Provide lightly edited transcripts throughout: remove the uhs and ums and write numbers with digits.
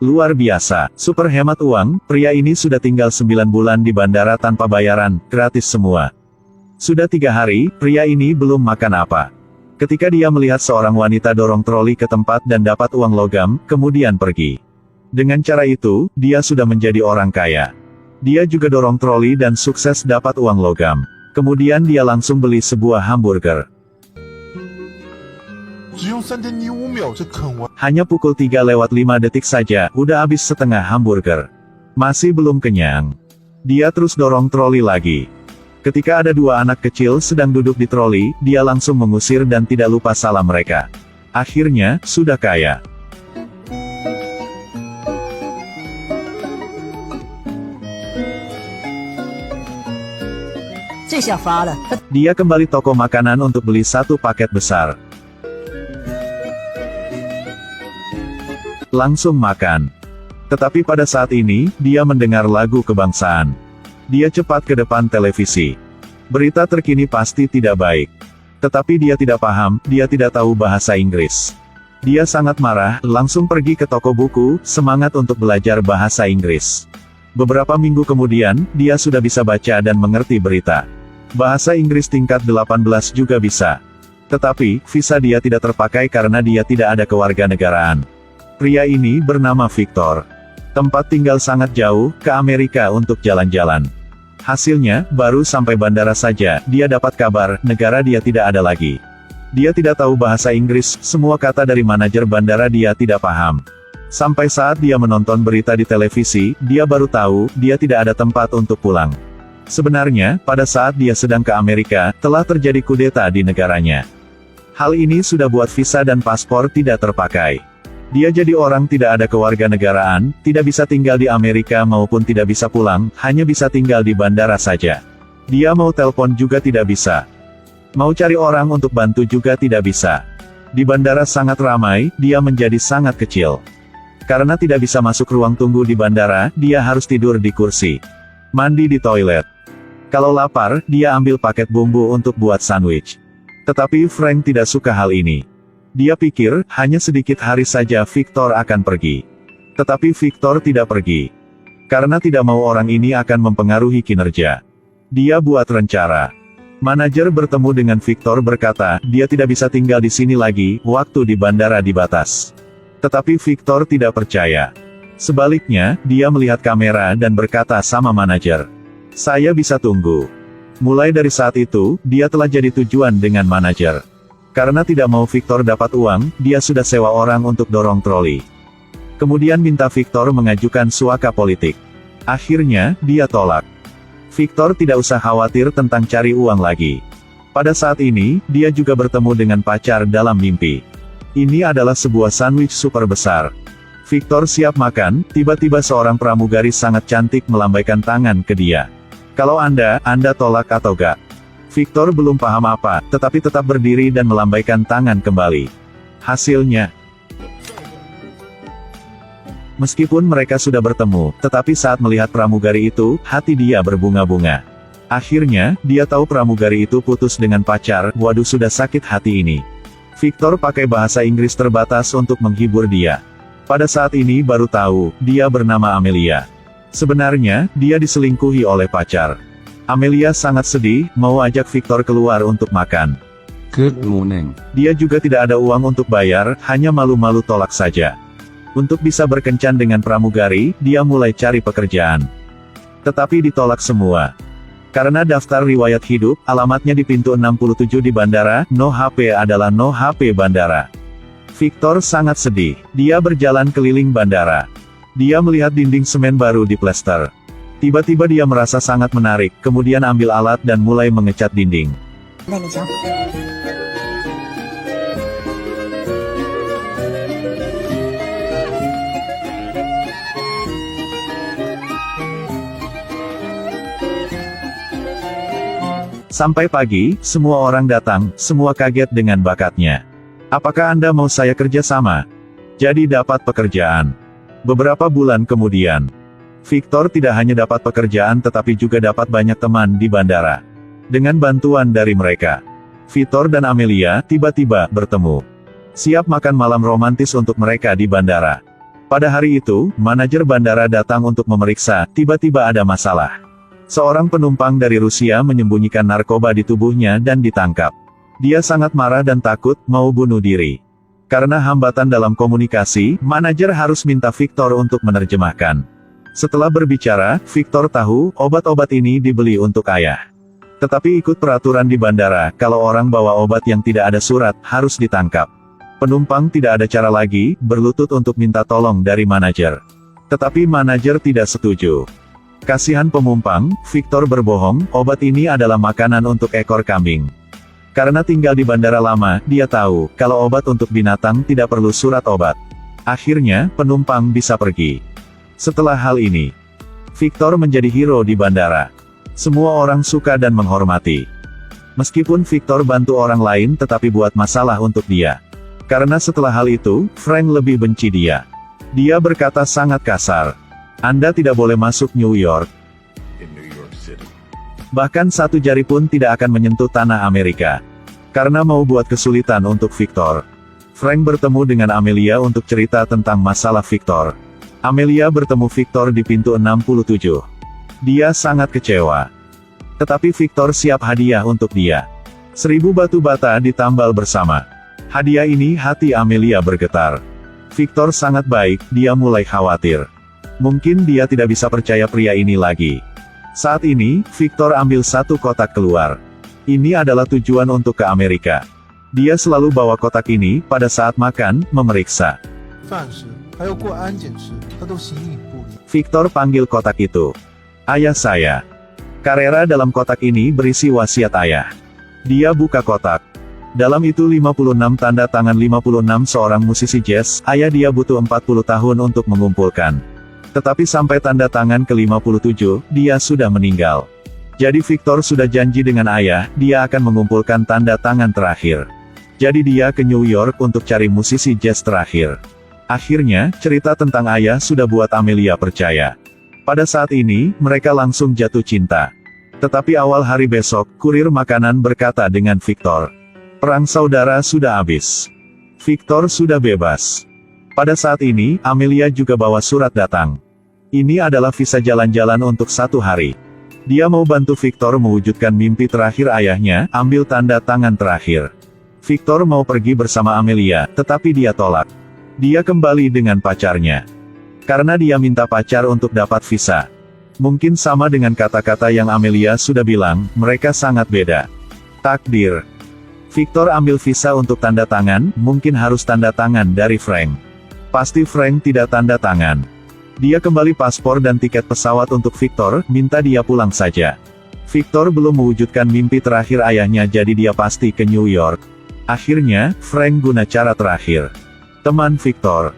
Luar biasa, super hemat uang, pria ini sudah tinggal 9 bulan di bandara tanpa bayaran, gratis semua. Sudah 3 hari, pria ini belum makan apa. Ketika dia melihat seorang wanita dorong troli ke tempat dan dapat uang logam, kemudian pergi. Dengan cara itu, dia sudah menjadi orang kaya. Dia juga dorong troli dan sukses dapat uang logam. Kemudian dia langsung beli sebuah hamburger. Hanya pukul 3:05 detik saja, udah habis setengah hamburger. Masih belum kenyang. Dia terus dorong troli lagi. Ketika ada 2 anak kecil sedang duduk di troli, dia langsung mengusir dan tidak lupa salam mereka. Akhirnya, sudah kaya. Dia kembali toko makanan untuk beli 1 paket besar. Langsung makan. Tetapi pada saat ini, dia mendengar lagu kebangsaan. Dia cepat ke depan televisi. Berita terkini pasti tidak baik. Tetapi dia tidak paham, dia tidak tahu bahasa Inggris. Dia sangat marah, langsung pergi ke toko buku, semangat untuk belajar bahasa Inggris. Beberapa minggu kemudian, dia sudah bisa baca dan mengerti berita. Bahasa Inggris tingkat 18 juga bisa. Tetapi, visa dia tidak terpakai karena dia tidak ada kewarganegaraan. Pria ini bernama Victor. Tempat tinggal sangat jauh, ke Amerika untuk jalan-jalan. Hasilnya, baru sampai bandara saja, dia dapat kabar, negara dia tidak ada lagi. Dia tidak tahu bahasa Inggris, semua kata dari manajer bandara dia tidak paham. Sampai saat dia menonton berita di televisi, dia baru tahu, dia tidak ada tempat untuk pulang. Sebenarnya, pada saat dia sedang ke Amerika, telah terjadi kudeta di negaranya. Hal ini sudah buat visa dan paspor tidak terpakai. Dia jadi orang tidak ada kewarganegaraan, tidak bisa tinggal di Amerika maupun tidak bisa pulang, hanya bisa tinggal di bandara saja. Dia mau telepon juga tidak bisa. Mau cari orang untuk bantu juga tidak bisa. Di bandara sangat ramai, dia menjadi sangat kecil. Karena tidak bisa masuk ruang tunggu di bandara, dia harus tidur di kursi. Mandi di toilet. Kalau lapar, dia ambil paket bumbu untuk buat sandwich. Tetapi Frank tidak suka hal ini. Dia pikir, hanya sedikit hari saja Victor akan pergi. Tetapi Victor tidak pergi. Karena tidak mau orang ini akan mempengaruhi kinerja. Dia buat rencana. Manajer bertemu dengan Victor berkata, dia tidak bisa tinggal di sini lagi, waktu di bandara dibatas. Tetapi Victor tidak percaya. Sebaliknya, dia melihat kamera dan berkata sama manajer, "Saya bisa tunggu." Mulai dari saat itu, dia telah jadi tujuan dengan manajer. Karena tidak mau Victor dapat uang, dia sudah sewa orang untuk dorong troli. Kemudian minta Victor mengajukan suaka politik. Akhirnya, dia tolak. Victor tidak usah khawatir tentang cari uang lagi. Pada saat ini, dia juga bertemu dengan pacar dalam mimpi. Ini adalah sebuah sandwich super besar. Victor siap makan, tiba-tiba seorang pramugari sangat cantik melambaikan tangan ke dia. "Kalau Anda tolak atau gak?" Victor belum paham apa, tetapi tetap berdiri dan melambaikan tangan kembali. Hasilnya, meskipun mereka sudah bertemu, tetapi saat melihat pramugari itu, hati dia berbunga-bunga. Akhirnya, dia tahu pramugari itu putus dengan pacar, waduh sudah sakit hati ini. Victor pakai bahasa Inggris terbatas untuk menghibur dia. Pada saat ini baru tahu, dia bernama Amelia. Sebenarnya, dia diselingkuhi oleh pacar. Amelia sangat sedih, mau ajak Victor keluar untuk makan. Good morning. Dia juga tidak ada uang untuk bayar, hanya malu-malu tolak saja. Untuk bisa berkencan dengan pramugari, dia mulai cari pekerjaan. Tetapi ditolak semua. Karena daftar riwayat hidup, alamatnya di pintu 67 di bandara, no HP adalah no HP bandara. Victor sangat sedih. Dia berjalan keliling bandara. Dia melihat dinding semen baru diplester. Tiba-tiba dia merasa sangat menarik, kemudian ambil alat dan mulai mengecat dinding. Sampai pagi, semua orang datang, semua kaget dengan bakatnya. "Apakah Anda mau saya kerja sama?" Jadi dapat pekerjaan. Beberapa bulan kemudian, Victor tidak hanya dapat pekerjaan tetapi juga dapat banyak teman di bandara. Dengan bantuan dari mereka, Victor dan Amelia tiba-tiba bertemu. Siap makan malam romantis untuk mereka di bandara. Pada hari itu, manajer bandara datang untuk memeriksa, tiba-tiba ada masalah. Seorang penumpang dari Rusia menyembunyikan narkoba di tubuhnya dan ditangkap. Dia sangat marah dan takut, mau bunuh diri. Karena hambatan dalam komunikasi, manajer harus minta Victor untuk menerjemahkan. Setelah berbicara, Victor tahu, obat-obat ini dibeli untuk ayah. Tetapi ikut peraturan di bandara, kalau orang bawa obat yang tidak ada surat, harus ditangkap. Penumpang tidak ada cara lagi, berlutut untuk minta tolong dari manajer. Tetapi manajer tidak setuju. Kasihan penumpang, Victor berbohong, obat ini adalah makanan untuk ekor kambing. Karena tinggal di bandara lama, dia tahu, kalau obat untuk binatang tidak perlu surat obat. Akhirnya, penumpang bisa pergi. Setelah hal ini, Victor menjadi hero di bandara. Semua orang suka dan menghormati. Meskipun Victor bantu orang lain tetapi buat masalah untuk dia. Karena setelah hal itu, Frank lebih benci dia. Dia berkata sangat kasar. Anda tidak boleh masuk New York. Bahkan satu jari pun tidak akan menyentuh tanah Amerika. Karena mau buat kesulitan untuk Victor. Frank bertemu dengan Amelia untuk cerita tentang masalah Victor. Amelia bertemu Victor di pintu 67. Dia sangat kecewa. Tetapi Victor siap hadiah untuk dia. 1000 batu bata ditambal bersama. Hadiah ini hati Amelia bergetar. Victor sangat baik, dia mulai khawatir. Mungkin dia tidak bisa percaya pria ini lagi. Saat ini, Victor ambil satu kotak keluar. Ini adalah tujuan untuk ke Amerika. Dia selalu bawa kotak ini, pada saat makan, memeriksa. Victor panggil kotak itu. Ayah saya. Carrera dalam kotak ini berisi wasiat ayah. Dia buka kotak. Dalam itu 56 tanda tangan 56 seorang musisi jazz, ayah dia butuh 40 tahun untuk mengumpulkan. Tetapi sampai tanda tangan ke-57, dia sudah meninggal. Jadi Victor sudah janji dengan ayah, dia akan mengumpulkan tanda tangan terakhir. Jadi dia ke New York untuk cari musisi jazz terakhir. Akhirnya, cerita tentang ayah sudah buat Amelia percaya. Pada saat ini, mereka langsung jatuh cinta. Tetapi awal hari besok, kurir makanan berkata dengan Victor. Perang saudara sudah habis. Victor sudah bebas. Pada saat ini, Amelia juga bawa surat datang. Ini adalah visa jalan-jalan untuk 1 hari. Dia mau bantu Victor mewujudkan mimpi terakhir ayahnya, ambil tanda tangan terakhir. Victor mau pergi bersama Amelia, tetapi dia tolak. Dia kembali dengan pacarnya. Karena dia minta pacar untuk dapat visa. Mungkin sama dengan kata-kata yang Amelia sudah bilang, mereka sangat beda. Takdir. Victor ambil visa untuk tanda tangan, mungkin harus tanda tangan dari Frank. Pasti Frank tidak tanda tangan. Dia kembali paspor dan tiket pesawat untuk Victor, minta dia pulang saja. Victor belum mewujudkan mimpi terakhir ayahnya jadi dia pasti ke New York. Akhirnya, Frank guna cara terakhir. Teman Victor.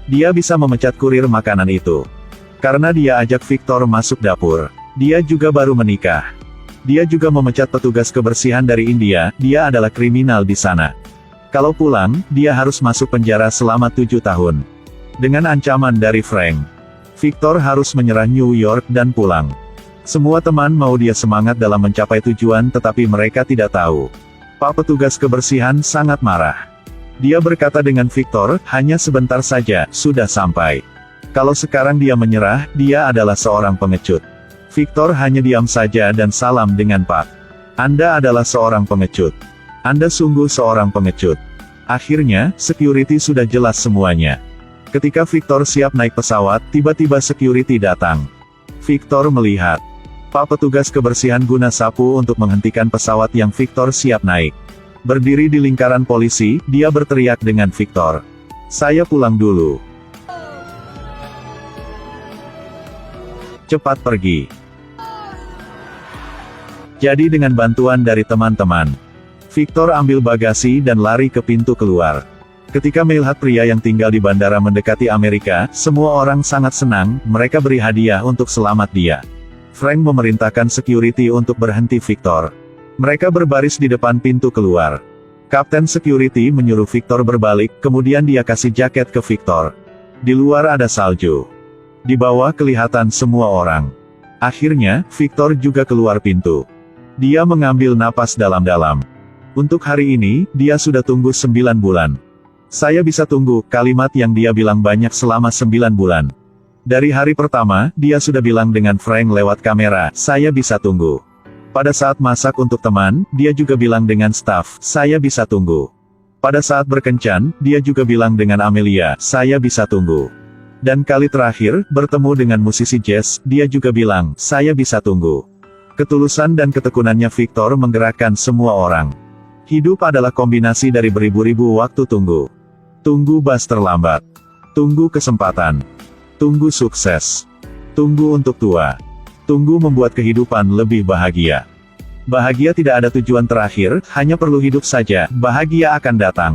Dia bisa memecat kurir makanan itu. Karena dia ajak Victor masuk dapur. Dia juga baru menikah. Dia juga memecat petugas kebersihan dari India, dia adalah kriminal di sana. Kalau pulang, dia harus masuk penjara selama 7 tahun. Dengan ancaman dari Frank. Victor harus menyerah New York dan pulang. Semua teman mau dia semangat dalam mencapai tujuan tetapi mereka tidak tahu. Pak petugas kebersihan sangat marah. Dia berkata dengan Victor, hanya sebentar saja, sudah sampai. Kalau sekarang dia menyerah, dia adalah seorang pengecut. Victor hanya diam saja dan salam dengan Pak. Anda adalah seorang pengecut. Anda sungguh seorang pengecut. Akhirnya, security sudah jelas semuanya. Ketika Victor siap naik pesawat, tiba-tiba security datang. Victor melihat. Pak petugas kebersihan guna sapu untuk menghentikan pesawat yang Victor siap naik. Berdiri di lingkaran polisi, dia berteriak dengan Victor. Saya pulang dulu. Cepat pergi. Jadi dengan bantuan dari teman-teman, Victor ambil bagasi dan lari ke pintu keluar. Ketika melihat pria yang tinggal di bandara mendekati Amerika, semua orang sangat senang, mereka beri hadiah untuk selamat dia. Frank memerintahkan security untuk berhenti Victor. Mereka berbaris di depan pintu keluar. Kapten security menyuruh Victor berbalik, kemudian dia kasih jaket ke Victor. Di luar ada salju. Di bawah kelihatan semua orang. Akhirnya, Victor juga keluar pintu. Dia mengambil napas dalam-dalam. Untuk hari ini, dia sudah tunggu 9 bulan. Saya bisa tunggu, kalimat yang dia bilang banyak selama 9 bulan. Dari hari pertama, dia sudah bilang dengan frank lewat kamera, saya bisa tunggu. Pada saat masak untuk teman, dia juga bilang dengan staf, saya bisa tunggu. Pada saat berkencan, dia juga bilang dengan Amelia, saya bisa tunggu. Dan kali terakhir, bertemu dengan musisi jazz, dia juga bilang, saya bisa tunggu. Ketulusan dan ketekunannya Victor menggerakkan semua orang. Hidup adalah kombinasi dari beribu-ribu waktu tunggu. Tunggu bus terlambat. Tunggu kesempatan. Tunggu sukses. Tunggu untuk tua. Tunggu membuat kehidupan lebih bahagia. Bahagia tidak ada tujuan terakhir, hanya perlu hidup saja, bahagia akan datang.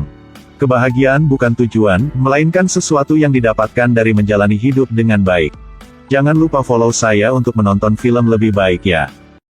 Kebahagiaan bukan tujuan, melainkan sesuatu yang didapatkan dari menjalani hidup dengan baik. Jangan lupa follow saya untuk menonton film lebih baik ya.